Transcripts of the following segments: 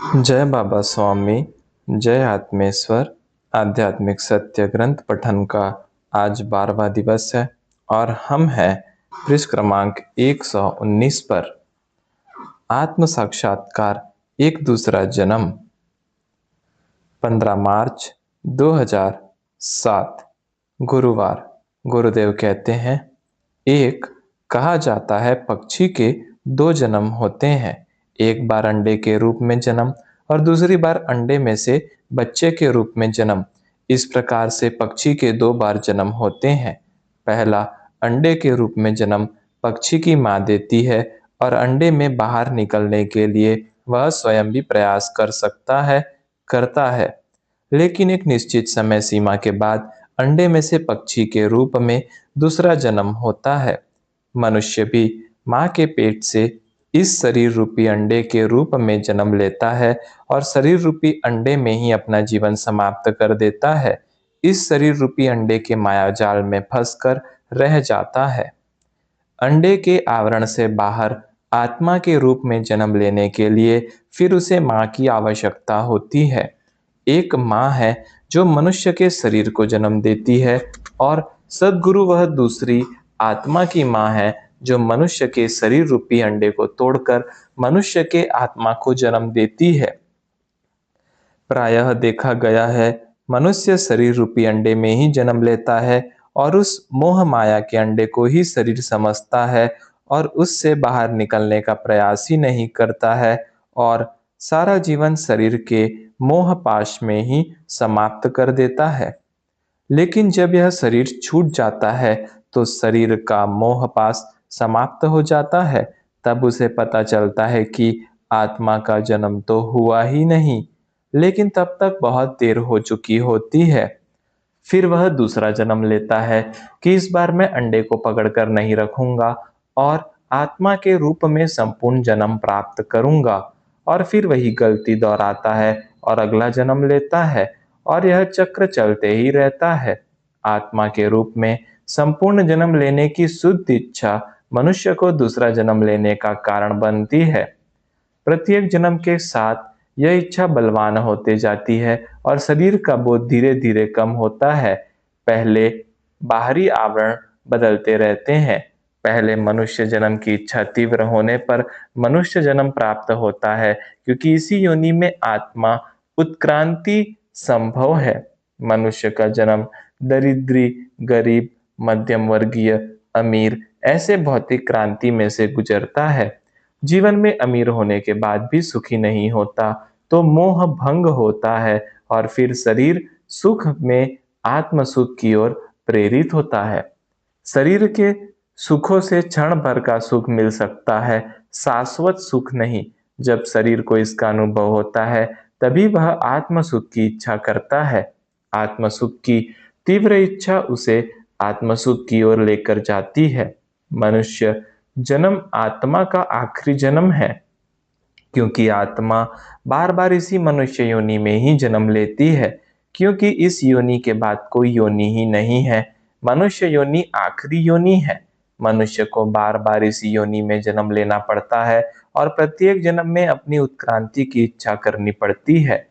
जय बाबा स्वामी, जय आत्मेश्वर। आध्यात्मिक सत्य ग्रंथ पठन का आज 12वां दिवस है और हम हैं पृष्ठ क्रमांक 119 पर। आत्म साक्षात्कार, एक दूसरा जन्म। 15 मार्च 2007 गुरुवार। गुरुदेव कहते हैं, एक कहा जाता है पक्षी के दो जन्म होते हैं, एक बार अंडे के रूप में जन्म और दूसरी बार अंडे में से बच्चे के रूप में जन्म। इस प्रकार से पक्षी के दो बार जन्म होते हैं। पहला अंडे के रूप में जन्म पक्षी की माँ देती है और अंडे में बाहर निकलने के लिए वह स्वयं भी प्रयास करता है, लेकिन एक निश्चित समय सीमा के बाद अंडे में से पक्षी के रूप में दूसरा जन्म होता है। मनुष्य भी माँ के पेट से इस शरीर रूपी अंडे के रूप में जन्म लेता है और शरीर रूपी अंडे में ही अपना जीवन समाप्त कर देता है। इस शरीर रूपी अंडे के मायाजाल में फंसकर रह जाता है। अंडे के आवरण से बाहर आत्मा के रूप में जन्म लेने के लिए फिर उसे माँ की आवश्यकता होती है। एक माँ है जो मनुष्य के शरीर को जन्म देती है और सद्गुरु वह दूसरी आत्मा की माँ है जो मनुष्य के शरीर रूपी अंडे को तोड़कर मनुष्य के आत्मा को जन्म देती है। प्रायः देखा गया है, मनुष्य शरीर रूपी अंडे में ही जन्म लेता है और उस मोह माया के अंडे को ही शरीर समझता है और उससे बाहर निकलने का प्रयास ही नहीं करता है और सारा जीवन शरीर के मोह पाश में ही समाप्त कर देता है। लेकिन जब यह शरीर छूट जाता है तो शरीर का मोह पाश समाप्त हो जाता है। तब उसे पता चलता है कि आत्मा का जन्म तो हुआ ही नहीं, लेकिन तब तक बहुत देर हो चुकी होती है। फिर वह दूसरा जन्म लेता है कि इस बार मैं अंडे को पकड़कर नहीं रखूंगा और आत्मा के रूप में संपूर्ण जन्म प्राप्त करूंगा। और फिर वही गलती दोहराता है और अगला जन्म लेता है और यह चक्र चलते ही रहता है। आत्मा के रूप में संपूर्ण जन्म लेने की शुद्ध इच्छा मनुष्य को दूसरा जन्म लेने का कारण बनती है। प्रत्येक जन्म के साथ यह इच्छा बलवान होते जाती है और शरीर का बोध धीरे धीरे कम होता है। पहले बाहरी आवरण बदलते रहते हैं। पहले मनुष्य जन्म की इच्छा तीव्र होने पर मनुष्य जन्म प्राप्त होता है, क्योंकि इसी योनि में आत्मा उत्क्रांति संभव है। मनुष्य का जन्म दरिद्री, गरीब, मध्यम वर्गीय, अमीर ऐसे भौतिक क्रांति में से गुजरता है। जीवन में अमीर होने के बाद भी सुखी नहीं होता तो मोह भंग होता है और फिर शरीर सुख में आत्म सुख की ओर प्रेरित होता है। शरीर के सुखों से क्षण भर का सुख मिल सकता है, शाश्वत सुख नहीं। जब शरीर को इसका अनुभव होता है तभी वह आत्म सुख की इच्छा करता है। आत्म सुख की तीव्र इच्छा उसे आत्म सुख की ओर लेकर जाती है। मनुष्य जन्म आत्मा का आखिरी जन्म है, क्योंकि आत्मा बार बार इसी मनुष्य योनि में ही जन्म लेती है, क्योंकि इस योनि के बाद कोई योनि ही नहीं है। मनुष्य योनि आखिरी योनि है। मनुष्य को बार बार इसी योनि में जन्म लेना पड़ता है और प्रत्येक जन्म में अपनी उत्क्रांति की इच्छा करनी पड़ती है।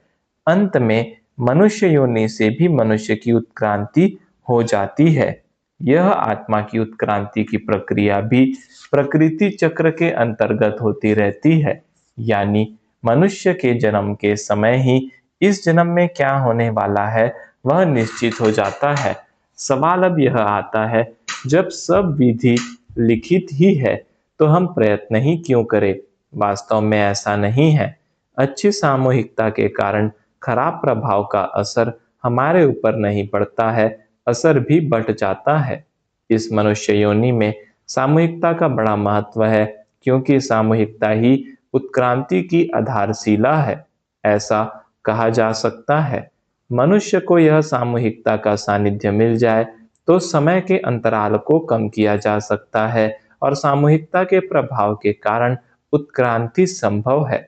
अंत में मनुष्य योनि से भी मनुष्य की उत्क्रांति हो जाती है। यह आत्मा की उत्क्रांति की प्रक्रिया भी प्रकृति चक्र के अंतर्गत होती रहती है, यानी मनुष्य के जन्म के समय ही इस जन्म में क्या होने वाला है वह निश्चित हो जाता है। सवाल अब यह आता है, जब सब विधि लिखित ही है तो हम प्रयत्न ही क्यों करें? वास्तव में ऐसा नहीं है। अच्छी सामूहिकता के कारण खराब प्रभाव का असर हमारे ऊपर नहीं पड़ता है, असर भी बढ़ जाता है। इस मनुष्य योनि में सामूहिकता का बड़ा महत्व है, क्योंकि सामूहिकता ही उत्क्रांति की आधारशिला है, ऐसा कहा जा सकता है। मनुष्य को यह सामूहिकता का सानिध्य मिल जाए तो समय के अंतराल को कम किया जा सकता है और सामूहिकता के प्रभाव के कारण उत्क्रांति संभव है।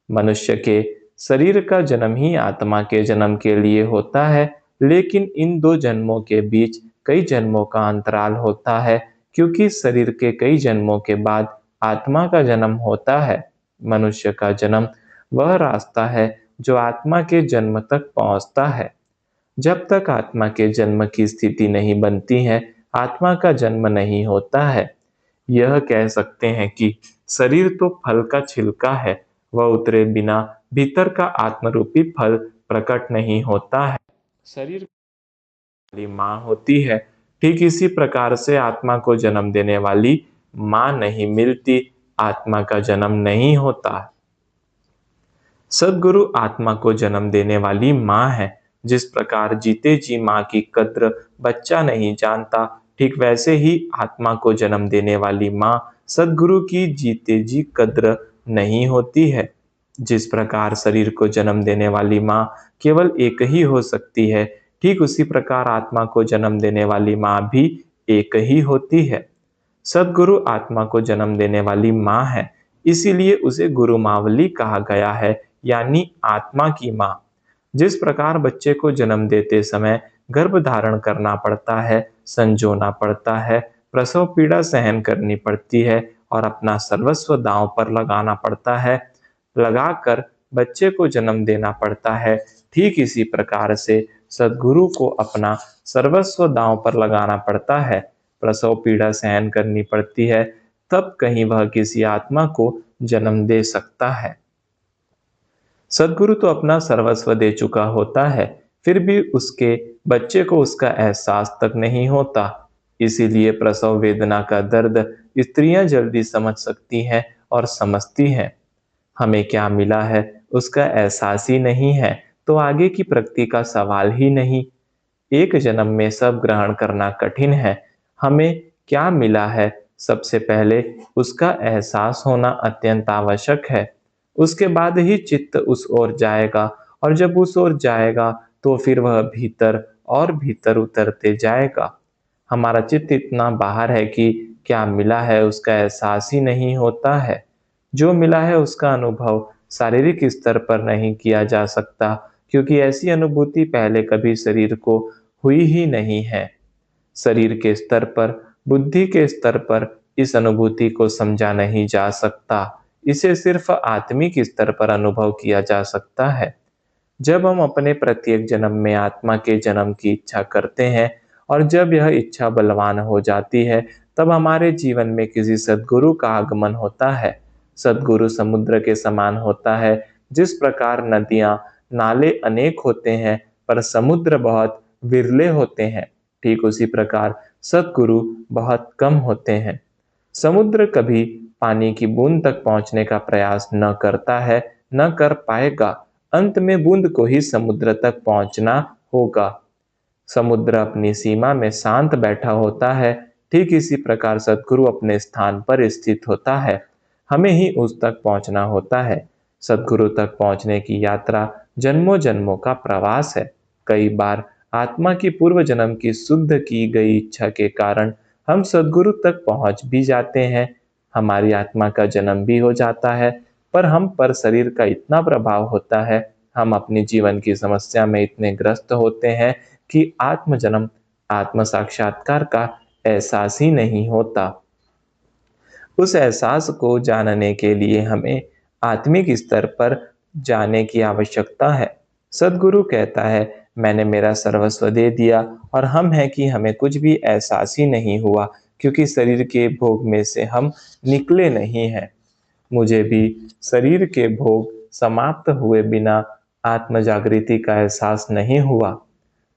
मनुष्य के शरीर का जन्म ही आत्मा के जन्म के लिए होता है, लेकिन इन दो जन्मों के बीच कई जन्मों का अंतराल होता है, क्योंकि शरीर के कई जन्मों के बाद आत्मा का जन्म होता है। मनुष्य का जन्म वह रास्ता है जो आत्मा के जन्म तक पहुंचता है। जब तक आत्मा के जन्म की स्थिति नहीं बनती है, आत्मा का जन्म नहीं होता है। यह कह सकते हैं कि शरीर तो फल का छिलका है, वह उतरे बिना भीतर का आत्मरूपी फल प्रकट नहीं होता है। शरीर वाली माँ होती है, ठीक इसी प्रकार से आत्मा को जन्म देने वाली माँ नहीं मिलती, आत्मा का जन्म नहीं होता। सद्गुरु आत्मा को जन्म देने वाली माँ है। जिस प्रकार जीते जी माँ की कद्र बच्चा नहीं जानता, ठीक वैसे ही आत्मा को जन्म देने वाली माँ सद्गुरु की जीते जी कद्र नहीं होती है। जिस प्रकार शरीर को जन्म देने वाली माँ केवल एक ही हो सकती है, ठीक उसी प्रकार आत्मा को जन्म देने वाली माँ भी एक ही होती है। सद्गुरु आत्मा को जन्म देने वाली माँ है, इसीलिए उसे गुरुमावली कहा गया है, यानी आत्मा की माँ। जिस प्रकार बच्चे को जन्म देते समय गर्भ धारण करना पड़ता है, संजोना पड़ता है, प्रसव पीड़ा सहन करनी पड़ती है और अपना सर्वस्व दांव पर लगाना पड़ता है, लगाकर बच्चे को जन्म देना पड़ता है, ठीक इसी प्रकार से सद्गुरु को अपना सर्वस्व दांव पर लगाना पड़ता है, प्रसव पीड़ा सहन करनी पड़ती है, तब कहीं वह किसी आत्मा को जन्म दे सकता है। सद्गुरु तो अपना सर्वस्व दे चुका होता है, फिर भी उसके बच्चे को उसका एहसास तक नहीं होता। इसीलिए प्रसव वेदना का दर्द स्त्रियां जल्दी समझ सकती हैं और समझती हैं। हमें क्या मिला है उसका एहसास ही नहीं है, तो आगे की प्रगति का सवाल ही नहीं। एक जन्म में सब ग्रहण करना कठिन है। हमें क्या मिला है, सबसे पहले उसका एहसास होना अत्यंत आवश्यक है। उसके बाद ही चित्त उस ओर जाएगा, और जब उस ओर जाएगा तो फिर वह भीतर और भीतर उतरते जाएगा। हमारा चित्त इतना बाहर है कि क्या मिला है उसका एहसास ही नहीं होता है। जो मिला है उसका अनुभव शारीरिक स्तर पर नहीं किया जा सकता, क्योंकि ऐसी अनुभूति पहले कभी शरीर को हुई ही नहीं है। शरीर के स्तर पर, बुद्धि के स्तर पर इस अनुभूति को समझा नहीं जा सकता। इसे सिर्फ आत्मिक स्तर पर अनुभव किया जा सकता है। जब हम अपने प्रत्येक जन्म में आत्मा के जन्म की इच्छा करते हैं और जब यह इच्छा बलवान हो जाती है, तब हमारे जीवन में किसी सद्गुरु का आगमन होता है। सद्गुरु समुद्र के समान होता है। जिस प्रकार नदियां, नाले अनेक होते हैं पर समुद्र बहुत विरले होते हैं, ठीक उसी प्रकार सद्गुरु बहुत कम होते हैं। समुद्र कभी पानी की बूंद तक पहुंचने का प्रयास न करता है, न कर पाएगा। अंत में बूंद को ही समुद्र तक पहुंचना होगा। समुद्र अपनी सीमा में शांत बैठा होता है, ठीक इसी प्रकार सद्गुरु अपने स्थान पर स्थित होता है। हमें ही उस तक पहुंचना होता है। सद्गुरु तक पहुंचने की यात्रा जन्मों जन्मों का प्रवास है। कई बार आत्मा की पूर्व जन्म की शुद्ध की गई इच्छा के कारण हम सद्गुरु तक पहुंच भी जाते हैं। हमारी आत्मा का जन्म भी हो जाता है, पर हम पर शरीर का इतना प्रभाव होता है, हम अपनी जीवन की समस्या में इतने ग्रस्त होते हैं कि आत्म जन्म, आत्म साक्षात्कार का एहसास ही नहीं होता। उस एहसास को जानने के लिए हमें आत्मिक स्तर पर जाने की आवश्यकता है। सद्गुरु कहता है, मैंने मेरा सर्वस्व दे दिया, और हम हैं कि हमें कुछ भी एहसास ही नहीं हुआ, क्योंकि शरीर के भोग में से हम निकले नहीं हैं। मुझे भी शरीर के भोग समाप्त हुए बिना आत्म जागृति का एहसास नहीं हुआ।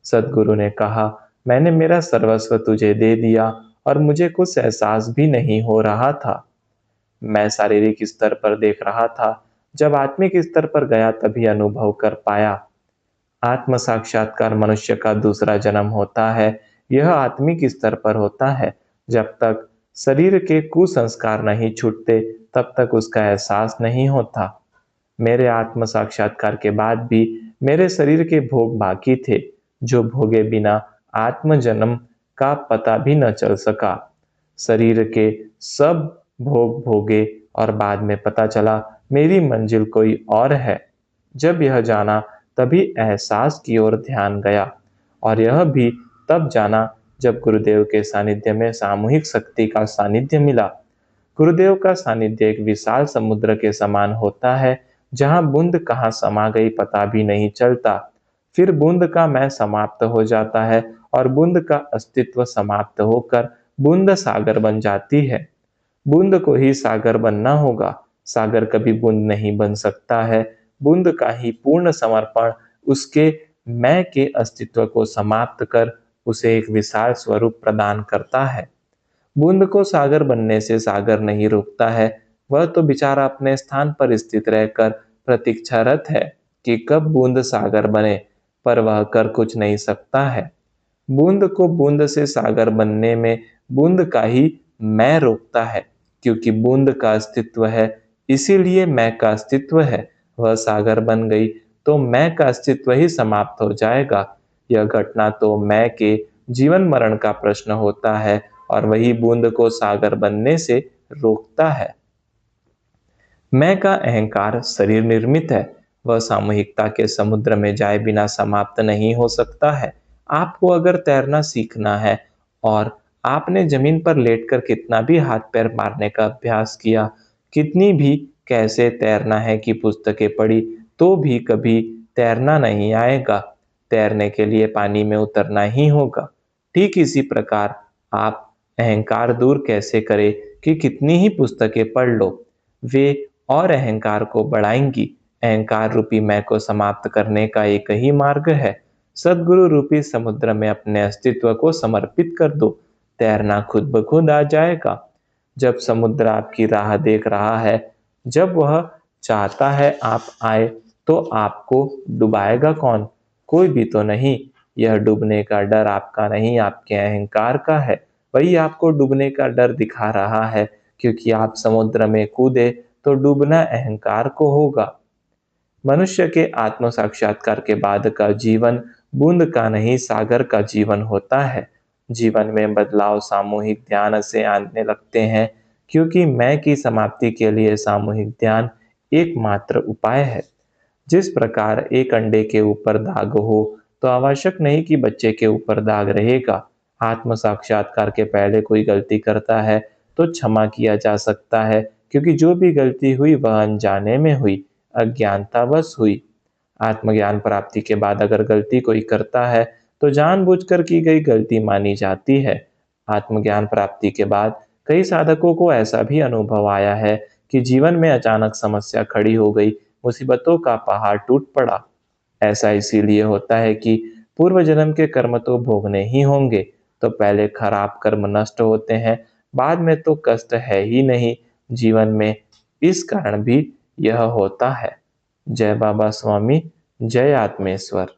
सद्गुरु ने कहा, मैंने मेरा सर्वस्व तुझे दे दिया और मुझे कुछ एहसास भी नहीं हो रहा था। मैं शारीरिक स्तर पर देख रहा था, जब आत्मिक स्तर पर गया तभी अनुभव कर पाया। आत्म साक्षात्कार मनुष्य का दूसरा जन्म होता है। यह आत्मिक स्तर पर होता है। जब तक शरीर के कुसंस्कार नहीं छूटते, तब तक उसका एहसास नहीं होता। मेरे आत्म साक्षात्कार के बाद भी मेरे शरीर के भोग बाकी थे, जो भोगे बिना आत्म जन्म का पता भी न चल सका। शरीर के सब भोग भोगे और बाद में पता चला मेरी मंजिल कोई और है। जब यह जाना, तभी एहसास की ओर ध्यान गया, और यह भी तब जाना जब गुरुदेव के सानिध्य में सामूहिक शक्ति का सानिध्य मिला। गुरुदेव का सानिध्य एक विशाल समुद्र के समान होता है, जहाँ बूंद कहाँ समा गई पता भी नहीं चलता। फिर बूंद का मैं समाप्त हो जाता है और बूंद का अस्तित्व समाप्त होकर बूंद सागर बन जाती है। बूंद को ही सागर बनना होगा। सागर कभी बूंद नहीं बन सकता है। बूंद का ही पूर्ण समर्पण उसके मैं के अस्तित्व को समाप्त कर उसे एक विशाल स्वरूप प्रदान करता है। बूंद को सागर बनने से सागर नहीं रोकता है। वह तो बेचारा अपने स्थान पर स्थित रहकर प्रतीक्षारत है कि कब बूंद सागर बने, पर वह कर कुछ नहीं सकता है। बूंद को बूंद से सागर बनने में बूंद का ही मैं रोकता है, क्योंकि बूंद का अस्तित्व है, इसीलिए मैं का अस्तित्व है। वह सागर बन गई तो मैं का अस्तित्व ही समाप्त हो जाएगा। यह घटना तो मैं के जीवन मरण का प्रश्न होता है और वही बूंद को सागर बनने से रोकता है। मैं का अहंकार शरीर निर्मित है। वह सामूहिकता के समुद्र में जाए बिना समाप्त नहीं हो सकता है। आपको अगर तैरना सीखना है और आपने जमीन पर लेटकर कितना भी हाथ पैर मारने का अभ्यास किया, कितनी भी कैसे तैरना है कि पुस्तकें पढ़ी, तो भी कभी तैरना नहीं आएगा। तैरने के लिए पानी में उतरना ही होगा। ठीक इसी प्रकार आप अहंकार दूर कैसे करें कि कितनी ही पुस्तकें पढ़ लो, वे और अहंकार को बढ़ाएंगी। अहंकार रूपी मैं को समाप्त करने का एक ही मार्ग है। सद्गुरु रूपी समुद्र में अपने अस्तित्व को समर्पित कर दो। तैरना खुद ब खुद आ जाएगा। जब समुद्र आपकी राह देख रहा है, जब वह चाहता है आप आए, तो आपको डुबाएगा कौन? कोई भी तो नहीं। यह डूबने का डर आपका नहीं, आपके अहंकार का है। वही आपको डूबने का डर दिखा रहा है, क्योंकि आप समुद्र में कूदे तो डूबना अहंकार को होगा। मनुष्य के आत्म साक्षात्कार के बाद का जीवन बूंद का नहीं, सागर का जीवन होता है। जीवन में बदलाव सामूहिक ध्यान से आने लगते हैं, क्योंकि मैं की समाप्ति के लिए सामूहिक ध्यान एकमात्र उपाय है। जिस प्रकार एक अंडे के ऊपर दाग हो, तो आवश्यक नहीं कि बच्चे के ऊपर दाग रहेगा। आत्म साक्षात्कार के पहले कोई गलती करता है तो क्षमा किया जा सकता है, क्योंकि जो भी गलती हुई वह अनजाने में हुई, अज्ञानतावश हुई। आत्मज्ञान प्राप्ति के बाद अगर गलती कोई करता है तो जानबूझकर की गई गलती मानी जाती है। आत्मज्ञान प्राप्ति के बाद कई साधकों को ऐसा भी अनुभव आया है कि जीवन में अचानक समस्या खड़ी हो गई, मुसीबतों का पहाड़ टूट पड़ा। ऐसा इसीलिए होता है कि पूर्व जन्म के कर्म तो भोगने ही होंगे, तो पहले खराब कर्म नष्ट होते हैं, बाद में तो कष्ट है ही नहीं जीवन में। इस कारण भी यह होता है। जय बाबा स्वामी, जय आत्मेश्वर।